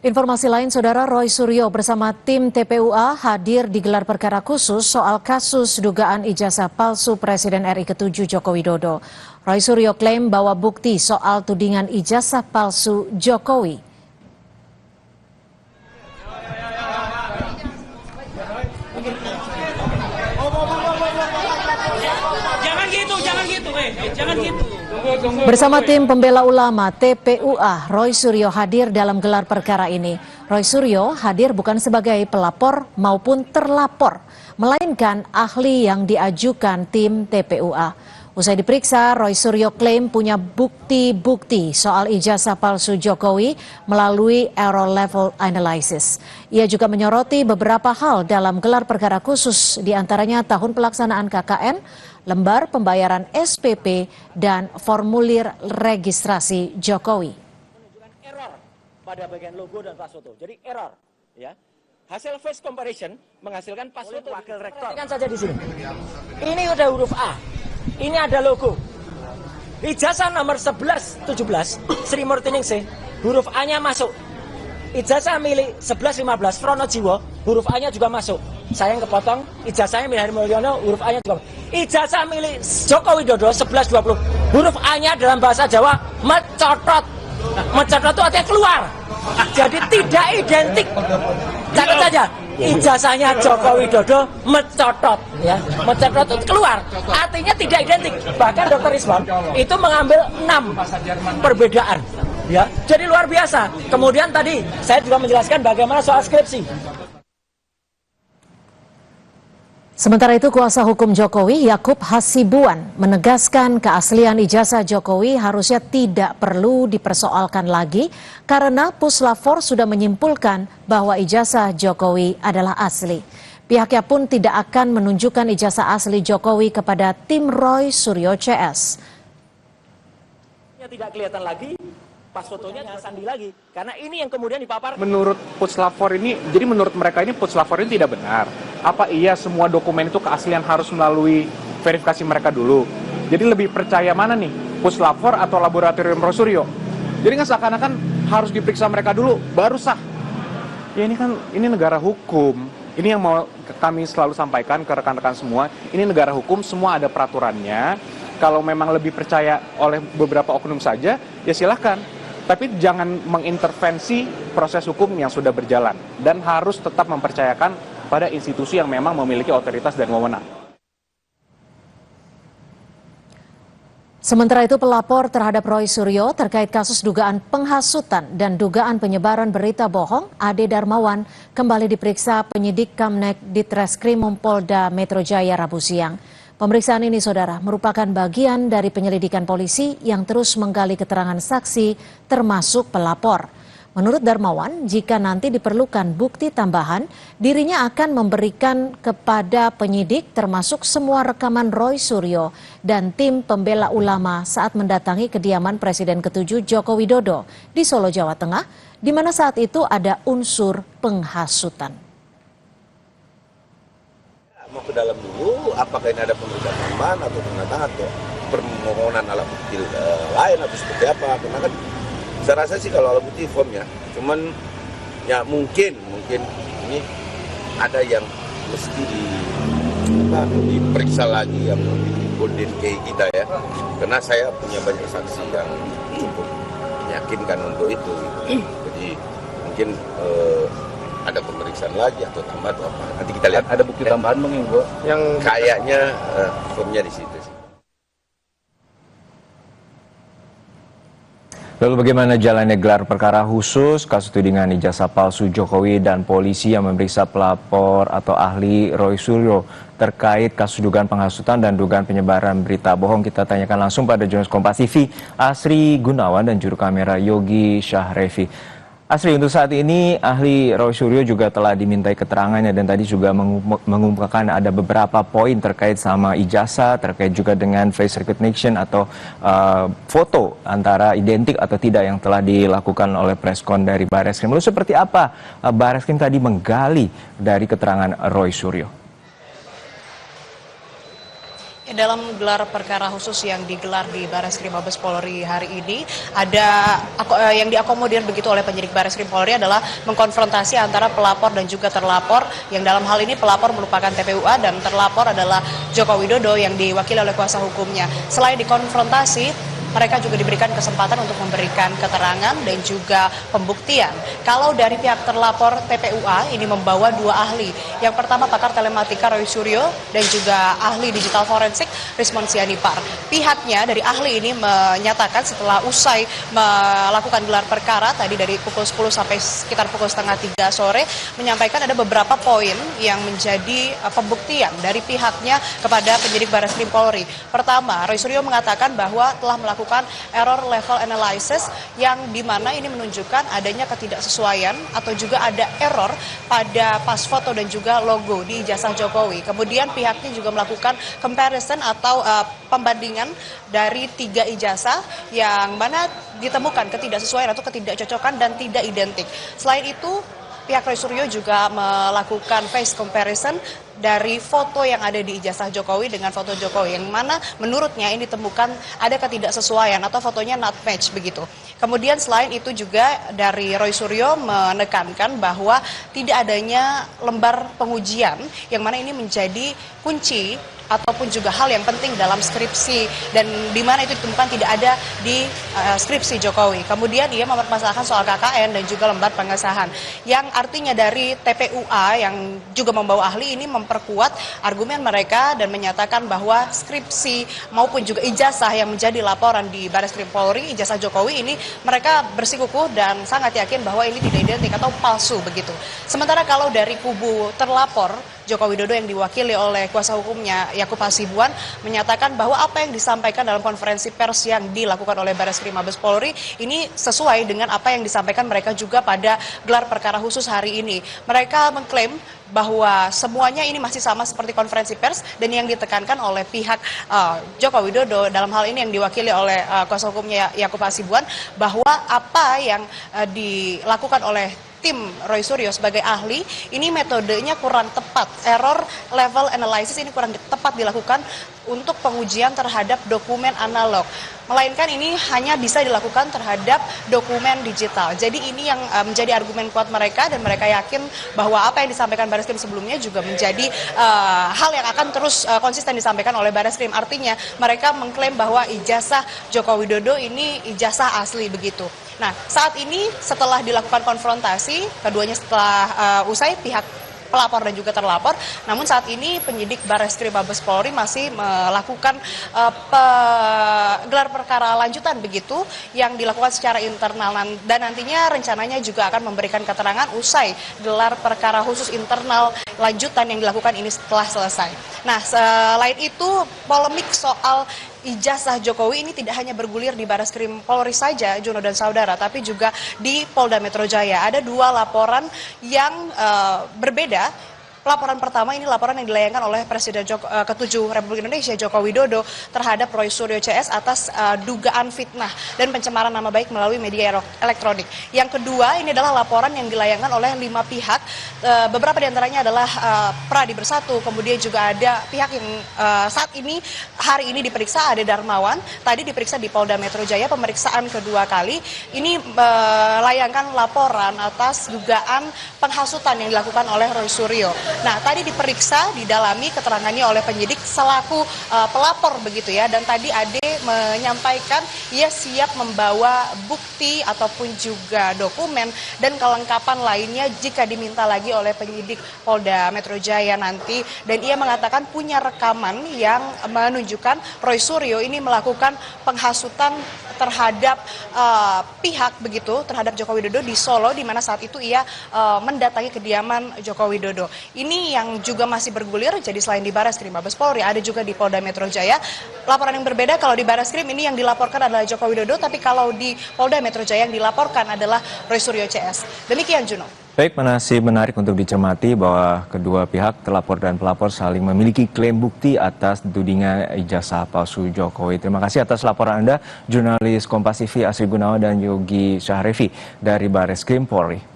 Informasi lain, Saudara, Roy Suryo bersama tim TPUA hadir di gelar perkara khusus soal kasus dugaan ijazah palsu Presiden RI ke-7 Joko Widodo. Roy Suryo klaim bawa bukti soal tudingan ijazah palsu Jokowi. Jangan gitu. Bersama tim pembela ulama TPUA, Roy Suryo hadir dalam gelar perkara ini. Roy Suryo hadir bukan sebagai pelapor maupun terlapor, melainkan ahli yang diajukan tim TPUA. Usai diperiksa, Roy Suryo klaim punya bukti-bukti soal ijazah palsu Jokowi melalui error level analysis. Ia juga menyoroti beberapa hal dalam gelar perkara khusus, diantaranya tahun pelaksanaan KKN, lembar pembayaran SPP, dan formulir registrasi Jokowi. Menunjukkan error pada bagian logo dan pas foto. Jadi error, ya. Hasil face comparison menghasilkan pas foto wakil rektor. Perhatikan saja di sini. Ini udah huruf A. Ini ada logo. Ijazah nomor 11-17 Sri Murtiningsih, huruf A-nya masuk. Ijazah milik 11-15 Pronojiwo, huruf A-nya juga masuk. Saya yang kepotong, ijazahnya milik Heri Mulyono, huruf A-nya juga masuk. Ijazah milik Joko Widodo 11-20, huruf A-nya dalam bahasa Jawa mencotot. Mencotot itu artinya keluar. Jadi tidak identik. Catat saja. Ijazahnya Joko Widodo mencotot, ya, mencotot itu keluar, artinya tidak identik. Bahkan Dr. Rizwan itu mengambil 6 perbedaan, ya, jadi luar biasa. Kemudian tadi saya juga menjelaskan bagaimana soal skripsi. Sementara itu, kuasa hukum Jokowi, Yakub Hasibuan, menegaskan keaslian ijazah Jokowi harusnya tidak perlu dipersoalkan lagi karena Puslapfor sudah menyimpulkan bahwa ijazah Jokowi adalah asli. Pihaknya pun tidak akan menunjukkan ijazah asli Jokowi kepada tim Roy Suryo CS. Tidak kelihatan lagi, pas fotonya sandi lagi, karena ini yang kemudian dipaparkan. Menurut Puslapfor ini, jadi menurut mereka ini Puslapfor ini tidak benar. Apa iya semua dokumen itu keaslian harus melalui verifikasi mereka dulu? Jadi lebih percaya mana nih, Puslapfor atau laboratorium Roy Suryo? Jadi kan seakan-akan harus diperiksa mereka dulu, baru sah. Ya ini kan, ini negara hukum. Ini yang mau kami selalu sampaikan ke rekan-rekan semua. Ini negara hukum, semua ada peraturannya. Kalau memang lebih percaya oleh beberapa oknum saja, ya silahkan. Tapi jangan mengintervensi proses hukum yang sudah berjalan. Dan harus tetap mempercayakan pada institusi yang memang memiliki otoritas dan wewenang. Sementara itu, pelapor terhadap Roy Suryo terkait kasus dugaan penghasutan dan dugaan penyebaran berita bohong, Ade Darmawan, kembali diperiksa penyidik Kamnek Ditreskrimum Polda Metro Jaya Rabu siang. Pemeriksaan ini, Saudara, merupakan bagian dari penyelidikan polisi yang terus menggali keterangan saksi termasuk pelapor. Menurut Darmawan, jika nanti diperlukan bukti tambahan, dirinya akan memberikan kepada penyidik termasuk semua rekaman Roy Suryo dan tim pembela ulama saat mendatangi kediaman Presiden ke-7 Joko Widodo di Solo, Jawa Tengah, di mana saat itu ada unsur penghasutan. Mau ke dalam dulu, apakah ini ada pemeriksaan tambahan atau pendatangan atau permohonan alat bukti lain atau seperti apa? Karena kan saya rasa sih kalau alat bukti firm ya, cuman ya mungkin ini ada yang mesti diperiksa lagi yang lebih kayak kita ya, karena saya punya banyak saksi yang cukup meyakinkan untuk itu. Jadi mungkin ada pemeriksaan lagi atau tambah atau apa. Nanti kita lihat. Ada bukti tambahan mungkin, Bu? Yang kayaknya firmnya di situ sih. Lalu bagaimana jalannya gelar perkara khusus kasus tudingan ijazah palsu Jokowi dan polisi yang memeriksa pelapor atau ahli Roy Suryo terkait kasus dugaan penghasutan dan dugaan penyebaran berita bohong? Kita tanyakan langsung pada jurnalis Kompas TV Asri Gunawan dan juru kamera Yogi Syahrevi. Asri, untuk saat ini ahli Roy Suryo juga telah dimintai keterangannya dan tadi juga mengungkapkan ada beberapa poin terkait sama ijazah, terkait juga dengan face recognition atau foto antara identik atau tidak yang telah dilakukan oleh preskon dari Barreskrim. Lalu seperti apa Barreskrim tadi menggali dari keterangan Roy Suryo? dalam gelar perkara khusus yang digelar di Barreskrim Mabes Polri hari ini, ada yang diakomodir begitu oleh penyidik Barreskrim Polri adalah mengkonfrontasi antara pelapor dan juga terlapor, yang dalam hal ini pelapor merupakan TPUA dan terlapor adalah Joko Widodo yang diwakili oleh kuasa hukumnya. Selain dikonfrontasi, mereka juga diberikan kesempatan untuk memberikan keterangan dan juga pembuktian. Kalau dari pihak terlapor TPUA ini membawa 2 ahli. Yang pertama pakar telematika Roy Suryo dan juga ahli digital forensik Rismond Sianipar. Pihaknya dari ahli ini menyatakan setelah usai melakukan gelar perkara tadi dari pukul 10 sampai sekitar pukul setengah 3 sore, menyampaikan ada beberapa poin yang menjadi pembuktian dari pihaknya kepada penyidik Barreskrim Polri. Pertama, Roy Suryo mengatakan bahwa telah melakukan error level analysis yang dimana ini menunjukkan adanya ketidaksesuaian atau juga ada error pada pas foto dan juga logo di ijazah Jokowi. Kemudian pihaknya juga melakukan comparison atau pembandingan dari 3 ijazah yang mana ditemukan ketidaksesuaian atau ketidakcocokan dan tidak identik. Selain itu, pihak Roy Suryo juga melakukan face comparison dari foto yang ada di ijazah Jokowi dengan foto Jokowi, yang mana menurutnya ini ditemukan ada ketidaksesuaian atau fotonya not match begitu. Kemudian selain itu juga dari Roy Suryo menekankan bahwa tidak adanya lembar pengujian, yang mana ini menjadi kunci ataupun juga hal yang penting dalam skripsi, dan di mana itu ditemukan tidak ada di skripsi Jokowi. Kemudian ia mempermasalahkan soal KKN dan juga lembar pengesahan, yang artinya dari TPUA yang juga membawa ahli ini memperkuat argumen mereka dan menyatakan bahwa skripsi maupun juga ijazah yang menjadi laporan di Barreskrim Polri, ijazah Jokowi ini mereka bersikukuh dan sangat yakin bahwa ini tidak identik atau palsu begitu. Sementara kalau dari kubu terlapor Joko Widodo yang diwakili oleh kuasa hukumnya Yakub Hasibuan menyatakan bahwa apa yang disampaikan dalam konferensi pers yang dilakukan oleh Barreskrim Mabes Polri ini sesuai dengan apa yang disampaikan mereka juga pada gelar perkara khusus hari ini. Mereka mengklaim bahwa semuanya ini masih sama seperti konferensi pers, dan yang ditekankan oleh pihak Joko Widodo dalam hal ini yang diwakili oleh kuasa hukumnya Yakub Hasibuan bahwa apa yang dilakukan oleh tim Roy Suryo sebagai ahli ini metodenya kurang tepat. Error level analysis ini kurang tepat dilakukan untuk pengujian terhadap dokumen analog, melainkan ini hanya bisa dilakukan terhadap dokumen digital. Jadi ini yang menjadi argumen kuat mereka, dan mereka yakin bahwa apa yang disampaikan Barreskrim sebelumnya juga menjadi hal yang akan terus konsisten disampaikan oleh Barreskrim. Artinya mereka mengklaim bahwa ijazah Joko Widodo ini ijazah asli begitu. Nah, saat ini setelah dilakukan konfrontasi, keduanya setelah usai pihak pelapor dan juga terlapor, namun saat ini penyidik Barreskrim Mabes Polri masih melakukan gelar perkara lanjutan begitu yang dilakukan secara internal, dan nantinya rencananya juga akan memberikan keterangan usai gelar perkara khusus internal lanjutan yang dilakukan ini setelah selesai. Nah, selain itu polemik soal ijazah Jokowi ini tidak hanya bergulir di Barreskrim Polri saja, Juno dan saudara, tapi juga di Polda Metro Jaya. Ada 2 laporan yang berbeda. Laporan pertama ini laporan yang dilayangkan oleh Presiden ke-7 Republik Indonesia Joko Widodo terhadap Roy Suryo CS atas dugaan fitnah dan pencemaran nama baik melalui media elektronik. Yang kedua ini adalah laporan yang dilayangkan oleh 5 pihak, beberapa diantaranya adalah Pradi Bersatu, kemudian juga ada pihak yang saat ini hari ini diperiksa, ada Darmawan, tadi diperiksa di Polda Metro Jaya, pemeriksaan kedua kali, ini melayangkan laporan atas dugaan penghasutan yang dilakukan oleh Roy Suryo. Nah, tadi diperiksa, didalami keterangannya oleh penyidik selaku pelapor begitu ya, dan tadi Ade menyampaikan ia siap membawa bukti ataupun juga dokumen dan kelengkapan lainnya jika diminta lagi oleh penyidik Polda Metro Jaya nanti, dan ia mengatakan punya rekaman yang menunjukkan Roy Suryo ini melakukan penghasutan terhadap pihak begitu, terhadap Joko Widodo di Solo, di mana saat itu ia mendatangi kediaman Joko Widodo. Ini yang juga masih bergulir, jadi selain di Barreskrim Mabes Polri, ada juga di Polda Metro Jaya. Laporan yang berbeda, kalau di Barreskrim ini yang dilaporkan adalah Joko Widodo, tapi kalau di Polda Metro Jaya yang dilaporkan adalah Roy Suryo CS. Demikian, Juno. Baik, masih menarik untuk dicermati bahwa kedua pihak, terlapor dan pelapor, saling memiliki klaim bukti atas tudingan ijazah palsu Jokowi. Terima kasih atas laporan Anda, jurnalis Kompas TV Asri Gunawan dan Yogi Syahrevi dari Barreskrim Polri.